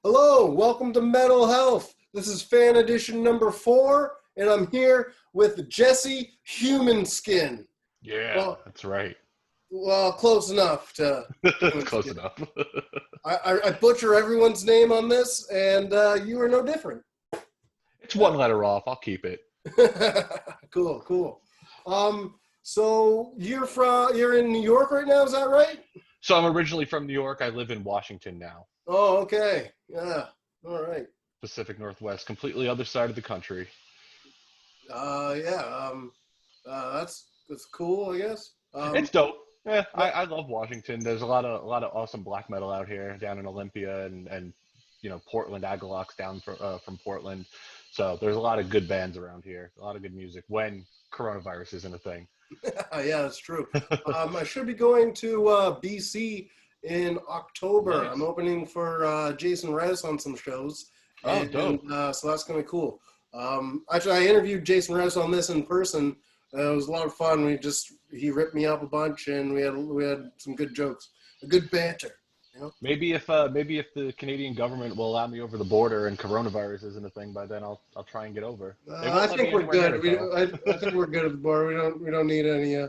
Hello, welcome to Mental Health. This is fan edition number 4, and I'm here with Jesse Huminski. Yeah, that's right. Well, close enough to Close enough. I butcher everyone's name on this, and you are no different. It's one letter off. I'll keep it. Cool. So you're in New York right now, is that right? So I'm originally from New York. I live in Washington now. Oh, okay. Yeah. All right. Pacific Northwest, completely other side of the country. Yeah. That's cool, I guess. It's dope. Yeah, Yeah. I love Washington. There's a lot of awesome black metal out here, down in Olympia and Portland, Agalox down from Portland. So there's a lot of good bands around here. A lot of good music when coronavirus isn't a thing. Yeah, that's true. I should be going to BC in October. Nice. I'm opening for Jason Rez on some shows. Oh, dope. So that's going to be cool. Actually, I interviewed Jason Rez on this in person. It was a lot of fun. He ripped me up a bunch, and we had some good jokes, a good banter. You know? Maybe if the Canadian government will allow me over the border and coronavirus isn't a thing by then, I'll try and get over. They won't I let think me we're anywhere good. near it, I think we're good at the bar. We don't need any. Yeah.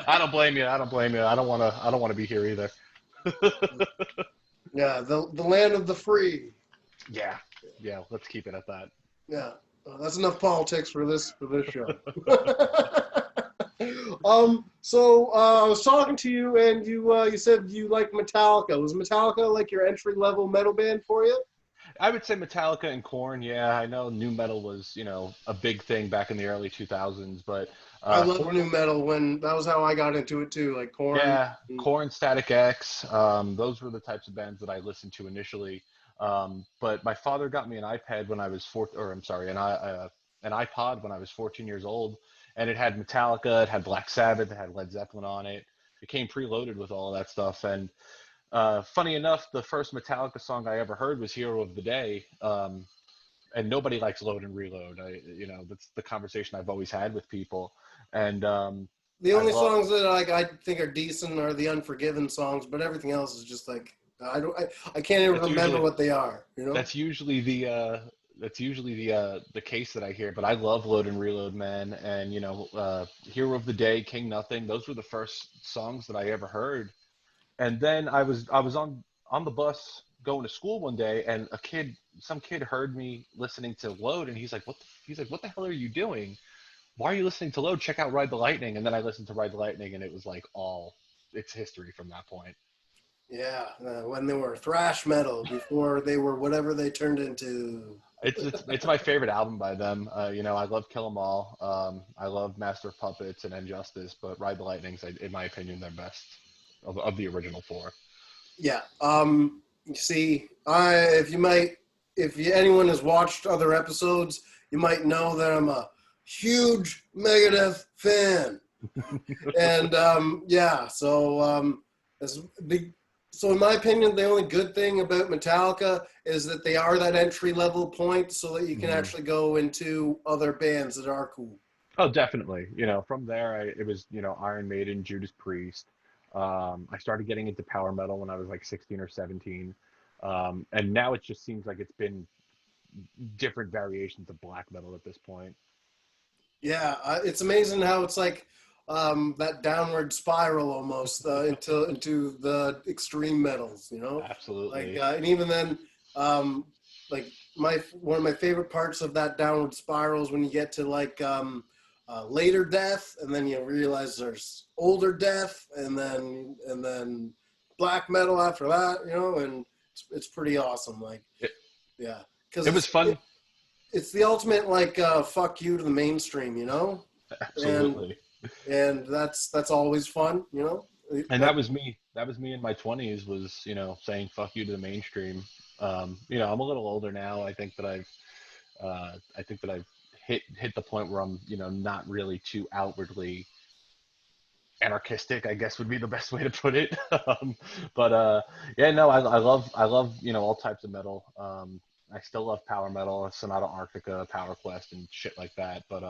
I don't blame you. I don't blame you. I don't want to be here either. Yeah, the land of the free. Yeah. Let's keep it at that. Yeah, that's enough politics for this show. I was talking to you, and you said you like Metallica. Was Metallica like your entry level metal band for you? I would say Metallica and Korn. Yeah, I know new metal was a big thing back in the early 2000s, but I love Korn, new metal. When that was how I got into it too, like Korn. yeah, Korn, Static X. Those were the types of bands that I listened to initially. But my father got me an iPad when I was an iPod when I was 14 years old, and it had Metallica, it had Black Sabbath, it had Led Zeppelin on it. It came preloaded with all of that stuff. And funny enough, the first Metallica song I ever heard was "Hero of the Day." And nobody likes Load and Reload. That's the conversation I've always had with people. And The I only love. songs that I think are decent are the Unforgiven songs, but everything else is just like I can't even That's remember usually what they are. You know? that's usually the case that I hear. But I love Load and Reload, man. And Hero of the Day, King Nothing. Those were the first songs that I ever heard. And then I was on the bus going to school one day, and some kid heard me listening to Load, and he's like, what the hell are you doing? Why are you listening to Load? Check out Ride the Lightning. And then I listened to Ride the Lightning, and it was like it's history from that point. Yeah, when they were thrash metal before they were whatever they turned into. It's my favorite album by them. I love Kill 'Em All. I love Master of Puppets and Injustice, but Ride the Lightning's, in my opinion, their best of the original four. Yeah. You see, anyone has watched other episodes, you might know that I'm a huge Megadeth fan, and yeah. So in my opinion, the only good thing about Metallica is that they are that entry level point, so that you can Mhm. actually go into other bands that are cool. Oh, definitely. From there, it was, Iron Maiden, Judas Priest. I started getting into power metal when I was like 16 or 17. And now it just seems like it's been different variations of black metal at this point. Yeah, it's amazing how it's like that downward spiral almost into the extreme metals, you know. Like, Absolutely. and even then, um, like one of my favorite parts of that downward spiral is when you get to like later death, and then you realize there's older death, and then black metal after that, you know, and it's pretty awesome. Like, It, yeah, because it was fun. it's the ultimate like fuck you to the mainstream, you know, and Absolutely. that's always fun, you know. And That, that was me. That was me in my 20s, was, saying fuck you to the mainstream. I'm a little older now. I think that I've hit the point where I'm, not really too outwardly anarchistic, I guess would be the best way to put it. But yeah, no, I love all types of metal. I still love power metal, Sonata Arctica, Power Quest, and shit like that. But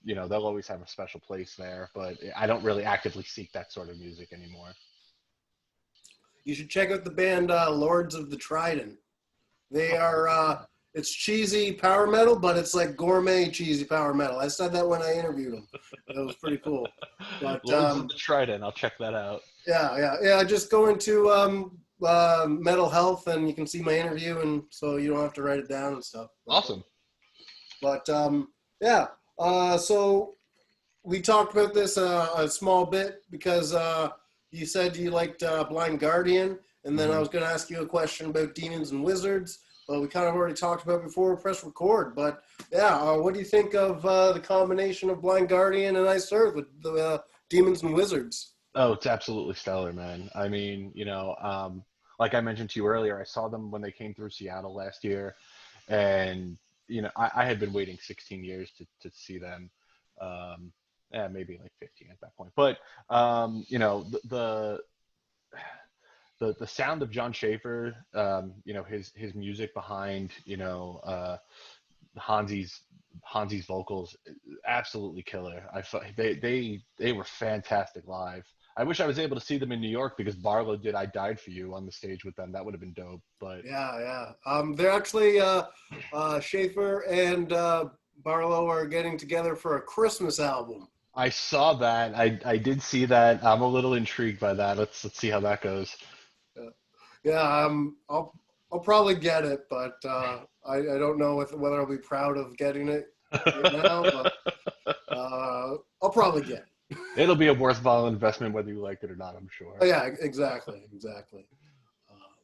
they'll always have a special place there. But I don't really actively seek that sort of music anymore. You should check out the band Lords of the Trident. They are it's cheesy power metal, but it's like gourmet cheesy power metal. I said that when I interviewed them. That was pretty cool. But Lords of the Trident. I'll check that out. yeah. Just go into Metal Health, and you can see my interview, and so you don't have to write it down and stuff. Awesome. But yeah. So we talked about this a small bit because you said you liked Blind Guardian, and then I was going to ask you a question about Demons and Wizards. Well, we kind of already talked about before we press record. But yeah, what do you think of the combination of Blind Guardian and Iced Earth with the Demons and Wizards? Oh, it's absolutely stellar, man. I mean, like I mentioned to you earlier, I saw them when they came through Seattle last year, and I had been waiting 16 years to see them. Yeah, maybe like 15 at that point. But the sound of John Schaefer, his music behind, Hansi's Hansi's vocals, absolutely killer. I thought they were fantastic live. I wish I was able to see them in New York because Barlow did "I Died for You" on the stage with them. That would have been dope. But Yeah. They're actually Schaefer and Barlow are getting together for a Christmas album. I saw that. I did see that. I'm a little intrigued by that. Let's see how that goes. Yeah, I'll probably get it, but I don't know whether I'll be proud of getting it right now. But I'll probably get it. It'll be a worthwhile investment whether you like it or not, I'm sure. Oh, yeah, exactly.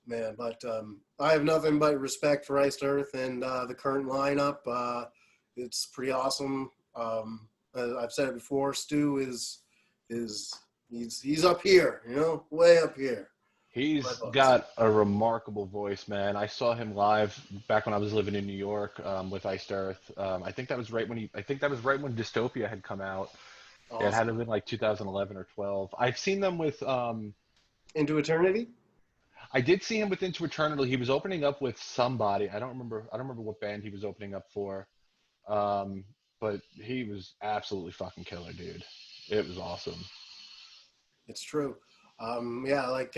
Man, but I have nothing but respect for Iced Earth and the current lineup. It's pretty awesome. I've said it before. Stu he's up here, way up here. He's got a remarkable voice, man. I saw him live back when I was living in New York with Iced Earth. I think that was right when Dystopia had come out. Awesome. It had to have been like 2011 or 12. I've seen them with Into Eternity. I did see him with Into Eternity. He was opening up with somebody. I don't remember what band he was opening up for. But he was absolutely fucking killer, dude. It was awesome. It's true. Yeah, like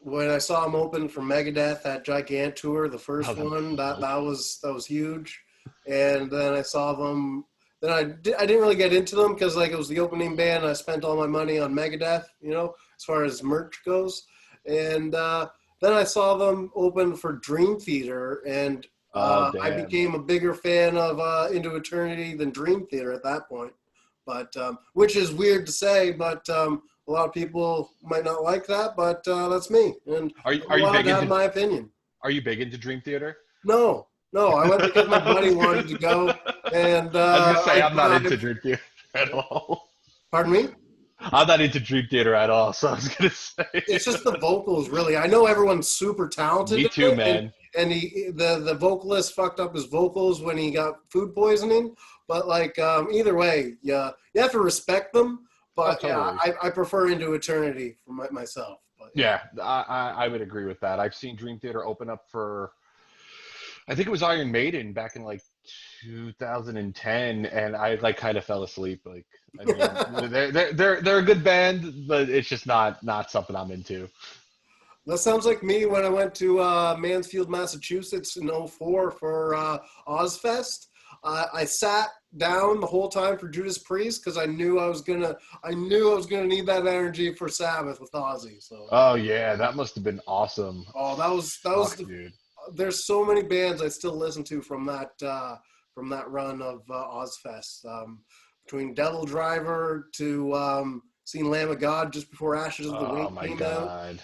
when I saw him open for Megadeth at Gigant Tour, the first one, that was huge. And then I saw them. Then I didn't really get into them because like it was the opening band. I spent all my money on Megadeth, as far as merch goes. And then I saw them open for Dream Theater, and I became a bigger fan of Into Eternity than Dream Theater at that point. But which is weird to say, but a lot of people might not like that. But that's me, and are you big into my opinion? Are you big into Dream Theater? No, I went because my buddy wanted to go, and I was gonna say I'm not into Dream Theater at all. Pardon me? I'm not into Dream Theater at all, so I was gonna say it's just the vocals, really. I know everyone's super talented. Me too, man. And the vocalist fucked up his vocals when he got food poisoning. But like either way, yeah, you have to respect them. But totally. Yeah, I prefer Into Eternity for myself. But, yeah, I would agree with that. I've seen Dream Theater open up for, I think it was Iron Maiden back in like 2010, and I like kind of fell asleep. Like, I mean, they're a good band, but it's just not something I'm into. That sounds like me when I went to Mansfield, Massachusetts in 2004 for Ozfest. I sat down the whole time for Judas Priest because I knew I was gonna need that energy for Sabbath with Ozzy. So. Oh yeah, that must have been awesome. Oh, that was dude. There's so many bands I still listen to from that run of Ozfest. Between Devil Driver to seeing Lamb of God just before Ashes of the Wing came out.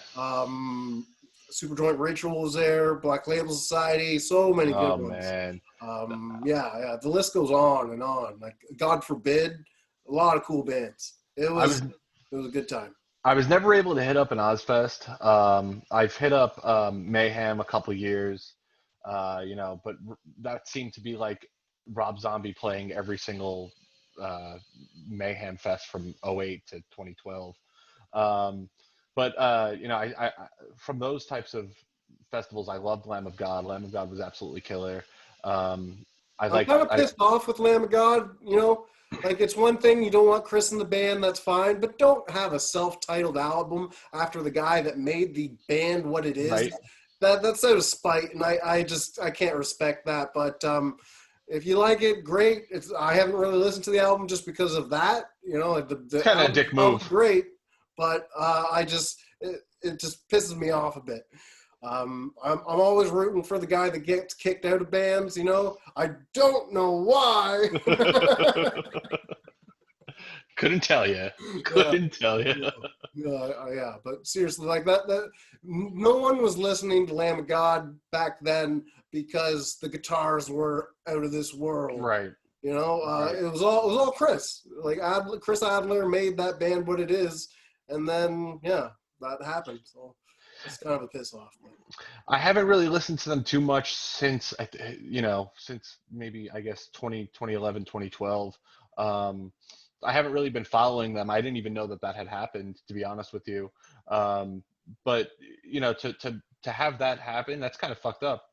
Superjoint Ritual was there. Black Label Society. So many good ones. Man. Yeah. The list goes on and on. Like God Forbid, a lot of cool bands. It was a good time. I was never able to hit up an Ozfest. I've hit up Mayhem a couple years, but that seemed to be like Rob Zombie playing every single Mayhem Fest from 2008 to 2012. I from those types of festivals, I loved Lamb of God. Lamb of God was absolutely killer. I'm kind of pissed off with Lamb of God, you know? Like, it's one thing you don't want Chris in the band, that's fine, but don't have a self-titled album after the guy that made the band what it is. Right. That's out of spite, and I can't respect that. But if you like it, great. I haven't really listened to the album just because of that. You know, the Kind of a album's dick probably move. great, but it just pisses me off a bit. I'm always rooting for the guy that gets kicked out of bands. You know, I don't know why. Couldn't tell you. Couldn't tell you. Yeah. But seriously, like that, no one was listening to Lamb of God back then because the guitars were out of this world. Right. You know, Right. it was all Chris. Like Chris Adler made that band what it is, and then that happened. So it's kind of a piss off. I haven't really listened to them too much since, since maybe, I guess, 2011, 2012. I haven't really been following them. I didn't even know that had happened, to be honest with you. But, to have that happen, that's kind of fucked up.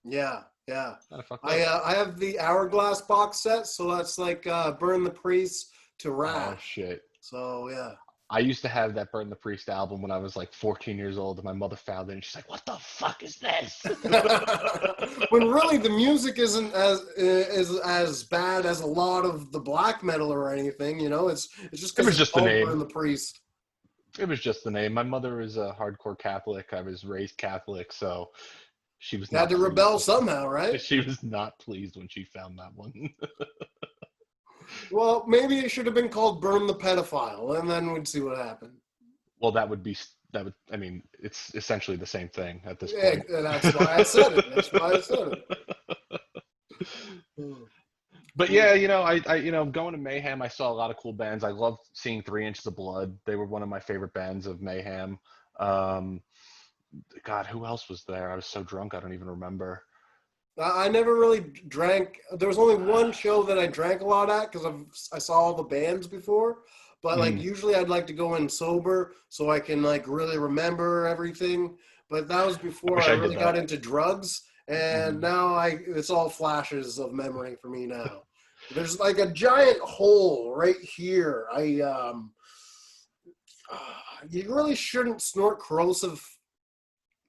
Yeah. Kind of fucked up. I have the Hourglass box set, so that's like Burn the Priest to Wrath. Oh, shit. So, yeah. I used to have that Burn the Priest album when I was like 14 years old, and my mother found it, and she's like, "What the fuck is this?" When really the music isn't as bad as a lot of the black metal or anything, you know. It's just because It was just the name. Burn the Priest. It was just the name. My mother is a hardcore Catholic. I was raised Catholic, so she was Had to rebel somehow, right? She was not pleased when she found that one. Well, maybe it should have been called Burn the Pedophile, and then we'd see what happened. Well, I mean, it's essentially the same thing at this point. Yeah, that's why I said it. But yeah, I going to Mayhem, I saw a lot of cool bands. I loved seeing 3 Inches of Blood. They were one of my favorite bands of Mayhem. God, who else was there? I was so drunk, I don't even remember. I never really drank. There was only one show that I drank a lot at because I saw all the bands before. But like usually I'd like to go in sober so I can like really remember everything. But that was before I really got into drugs, and now it's all flashes of memory for me now. There's like a giant hole right here. You really shouldn't snort corrosive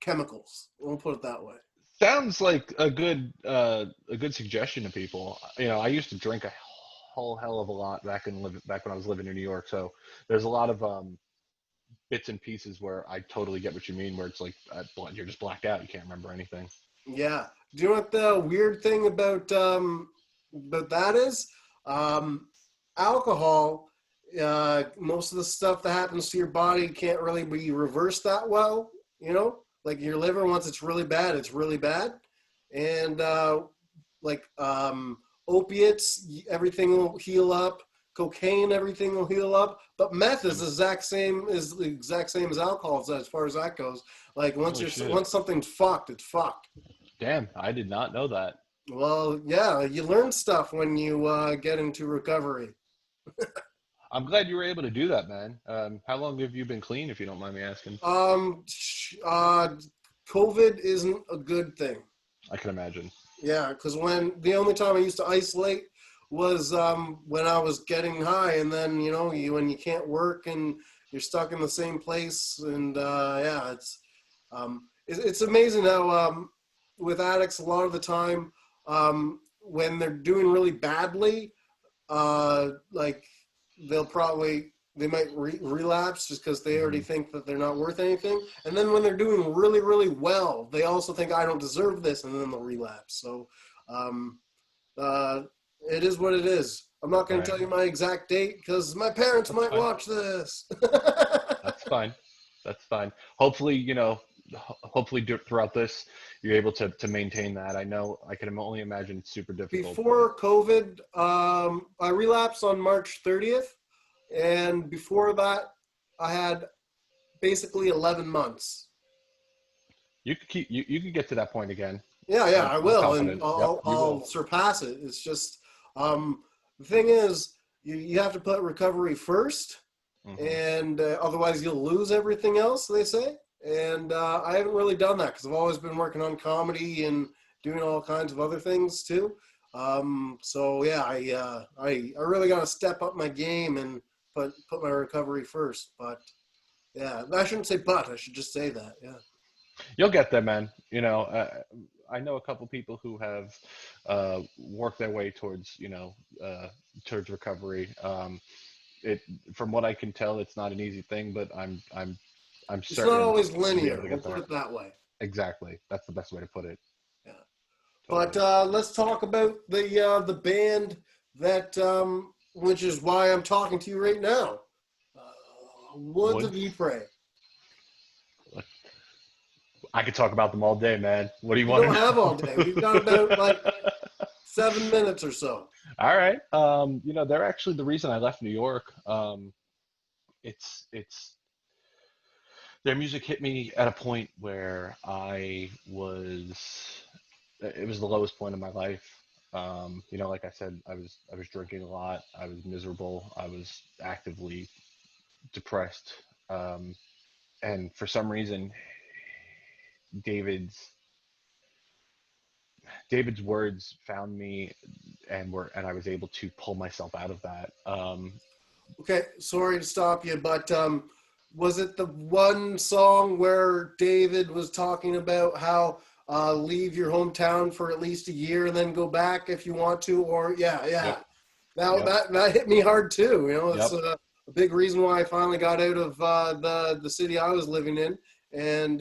chemicals. We'll put it that way. Sounds like a good suggestion to people. I used to drink a whole hell of a lot back when I was living in New York. So there's a lot of bits and pieces where I totally get what you mean. Where it's like you're just blacked out. You can't remember anything. Yeah. Do you know what the weird thing about that is? Alcohol. Most of the stuff that happens to your body can't really be reversed that well. You know. Like your liver, once it's really bad, it's really bad. And opiates, everything will heal up. Cocaine, everything will heal up. But meth is the exact same as alcohol as far as that goes. Like once something's fucked, it's fucked. Damn, I did not know that. Well, yeah, you learn stuff when you get into recovery. I'm glad you were able to do that, man. How long have you been clean, if you don't mind me asking? COVID isn't a good thing. I can imagine. Yeah, because the only time I used to isolate was when I was getting high, and then when you can't work and you're stuck in the same place, and it's amazing how with addicts a lot of the time when they're doing really badly, like. They might relapse just because they already think that they're not worth anything. And then when they're doing really, really well, they also think I don't deserve this, and then they'll relapse. So it is what it is. I'm not going to tell you my exact date because my parents might watch this. That's fine. That's fine. Hopefully, throughout this, you're able to maintain that. I know I can only imagine it's super difficult. Before COVID, I relapsed on March 30th. And before that, I had basically 11 months. You could get to that point again. Yeah, I will, and I'll surpass it. It's just the thing is, you have to put recovery first, and otherwise you'll lose everything else. They say, and I haven't really done that because I've always been working on comedy and doing all kinds of other things too. So yeah, I really got to step up my game and put my recovery first. But yeah, I shouldn't say but. I should just say that. Yeah. You'll get there, man. I know a couple people who have worked their way towards, towards recovery. It, from what I can tell, it's not an easy thing, but I'm It's not certain always you'll be able linear. to We'll get put there. it that way. Exactly. That's the best way to put it. Yeah. But Totally. let's talk about the band that which is why I'm talking to you right now. Woods of Woods. Ypres. I could talk about them all day, man. What do you We want don't to have all day. We've got about know? like 7 minutes or so. All right. They're actually the reason I left New York. It's their music hit me at a point where it was the lowest point of my life. Like I said, I was drinking a lot. I was miserable. I was actively depressed. Um, and for some reason, David's David's words found me, and I was able to pull myself out of that. Okay, sorry to stop you, but was it the one song where David was talking about how leave your hometown for at least a year and then go back if you want to? Or yeah, Yep. yeah. Now Yep. that hit me hard too. It's Yep. a big reason why I finally got out of the city I was living in and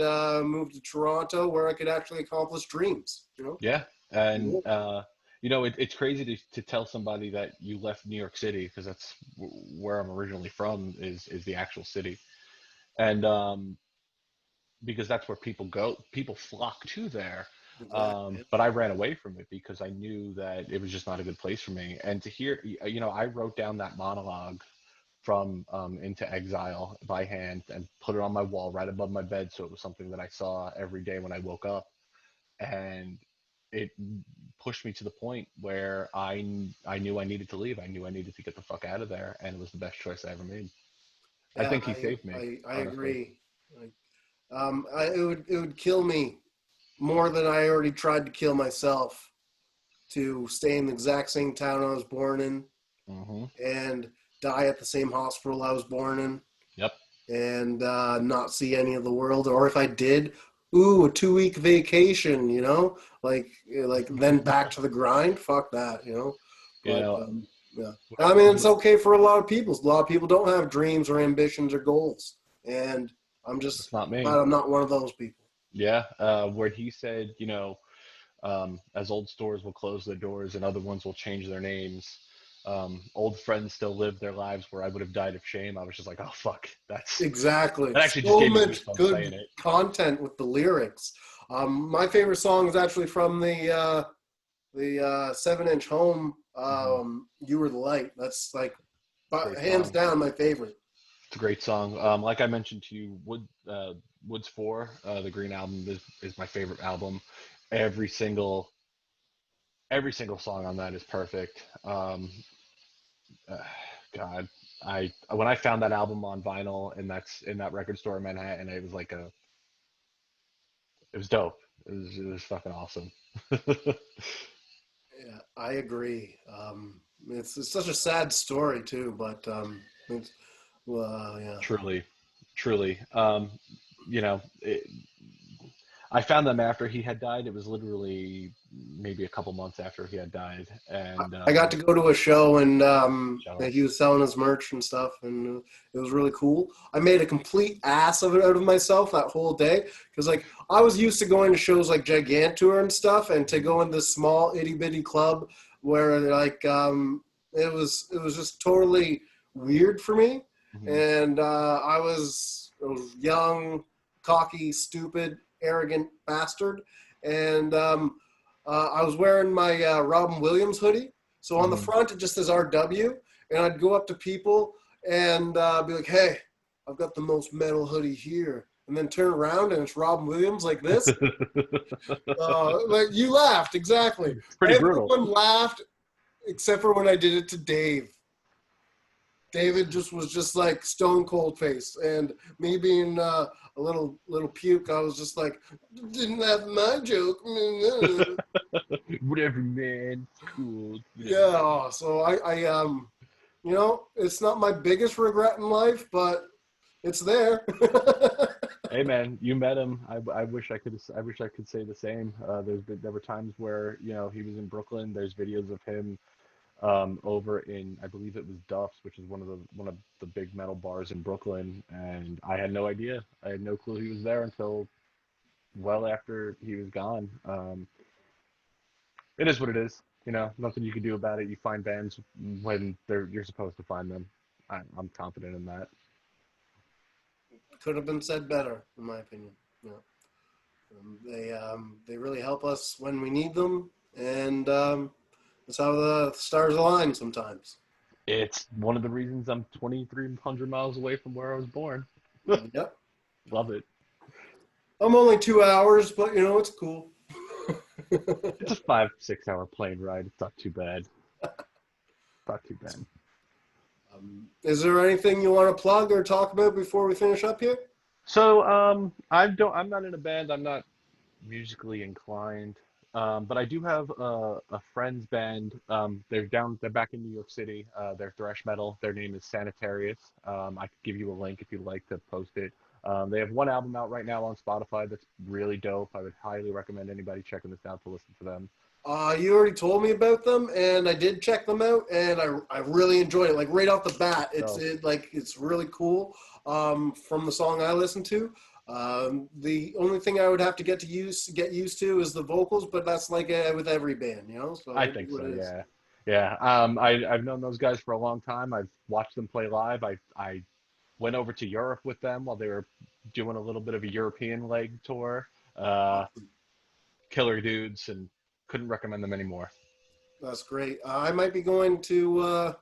moved to Toronto, where I could actually accomplish dreams. Yeah, and Yeah. it's crazy to tell somebody that you left New York City because that's where I'm originally from is the actual city, and because that's where people flock to there. Exactly. But I ran away from it because I knew that it was just not a good place for me. And to hear, I wrote down that monologue from Into Exile by hand and put it on my wall right above my bed, so it was something that I saw every day when I woke up, and it pushed me to the point where I knew I needed to leave. I knew I needed to get the fuck out of there, and it was the best choice I ever made. I Yeah, think he saved me, I honestly. agree. It would kill me more than I already tried to kill myself to stay in the exact same town I was born in Hmm. and die at the same hospital I was born in Yep. and not see any of the world. Or if I did, ooh, a 2 week vacation, like then back to the grind. Fuck that. You But know, yeah, what I I mean, what, it's okay for a lot of people. A lot of people don't have dreams or ambitions or goals, and I'm it's just not glad me. I'm not one of those people. Yeah. Where he said, as old stores will close their doors and other ones will change their names. Old friends still live their lives where I would have died of shame. I was just like, oh fuck, Exactly. that actually just So gave me much goosebumps saying good it. content with the lyrics. My favorite song is actually from the 7-inch home. Hmm. You Were the Light. That's like It's a great hands song. down my favorite. It's a great song. Like I mentioned to you, Woods 4, the Green Album is my favorite album. Every single every single song on that is perfect. Uh, God, I when I found that album on vinyl and that's in that record store in Manhattan, it was like it was dope. It was fucking awesome. Yeah, I agree. It's such a sad story too, but yeah. Truly, truly. I found them after he had died. It was literally maybe a couple months after he had died, and I got to go to a show and he jealous. was selling his merch and stuff, and it was really cool. I made a complete ass of it out of myself that whole day because like I was used to going to shows like Gigantour and stuff, and to go in this small itty bitty club where like it was just totally weird for me, Hmm. and I was young, cocky, stupid, arrogant bastard, and I was wearing my Robin Williams hoodie. So on the Hmm. front, it just says RW. And I'd go up to people and be like, hey, I've got the most metal hoodie here. And then turn around and it's Robin Williams like this. Like you laughed, exactly. Pretty brutal. Everyone laughed except for when I did it to Dave. David was just like stone cold face, and me being a little puke, I was just like, didn't have my joke. Whatever, man. It's cool. Whatever. Yeah, so it's not my biggest regret in life, but it's there. Hey man, you met him. I wish I could. I wish I could say the same. There were times where he was in Brooklyn. There's videos of him over in, I believe it was Duff's, which is one of the big metal bars in Brooklyn, and I had no idea. I had no clue he was there until well after he was gone. It is what it is. Nothing you can do about it. You find bands when you're supposed to find them. I'm confident in that. Could have been said better, in my opinion. Yeah. They really help us when we need them, and that's how the stars align sometimes. It's one of the reasons I'm 2,300 miles away from where I was born. Yep. Love it. I'm only 2 hours, but it's cool. It's a 5-6 hour plane ride. It's not too bad. Not too bad. Is there anything you want to plug or talk about before we finish up here? So I'm not in a band. I'm not musically inclined. But I do have a friend's band. They're back in New York City. They're thrash metal. Their name is Sanitarius. I could give you a link if you'd like to post it. They have one album out right now on Spotify that's really dope. I would highly recommend anybody checking this out to listen to them. You already told me about them, and I did check them out, and I really enjoyed it. Like right off the bat, it's really cool. From the song I listened to, the only thing I would have to get used to is the vocals, but that's like with every band, So I think so. Yeah, yeah. I've known those guys for a long time. I've watched them play live. I went over to Europe with them while they were doing a little bit of a European leg tour. Killer dudes, and couldn't recommend them anymore. That's great. I might be going to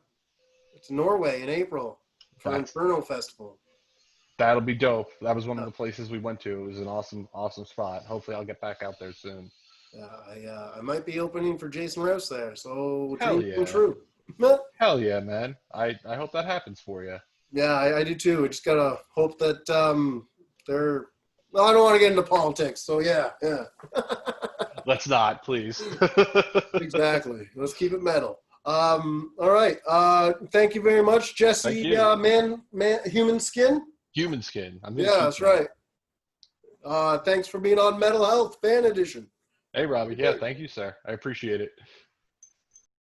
Norway in April for the Inferno Festival. That'll be dope. That was one of the places we went to. It was an awesome spot. Hopefully I'll get back out there soon. I might be opening for Jason Rouse there, so Hell dreams yeah. come true. Hell yeah, man. I hope that happens for you. Yeah, I do too. I just gotta hope that they're. Well, I don't want to get into politics, so yeah. Let's not, please. Exactly. Let's keep it metal. All right. Thank you very much, Jesse. Man, Human Skin. Human Skin. That's right. Thanks for being on Metal Health Fan Edition. Hey, Robbie. Yeah, thank you, sir. I appreciate it.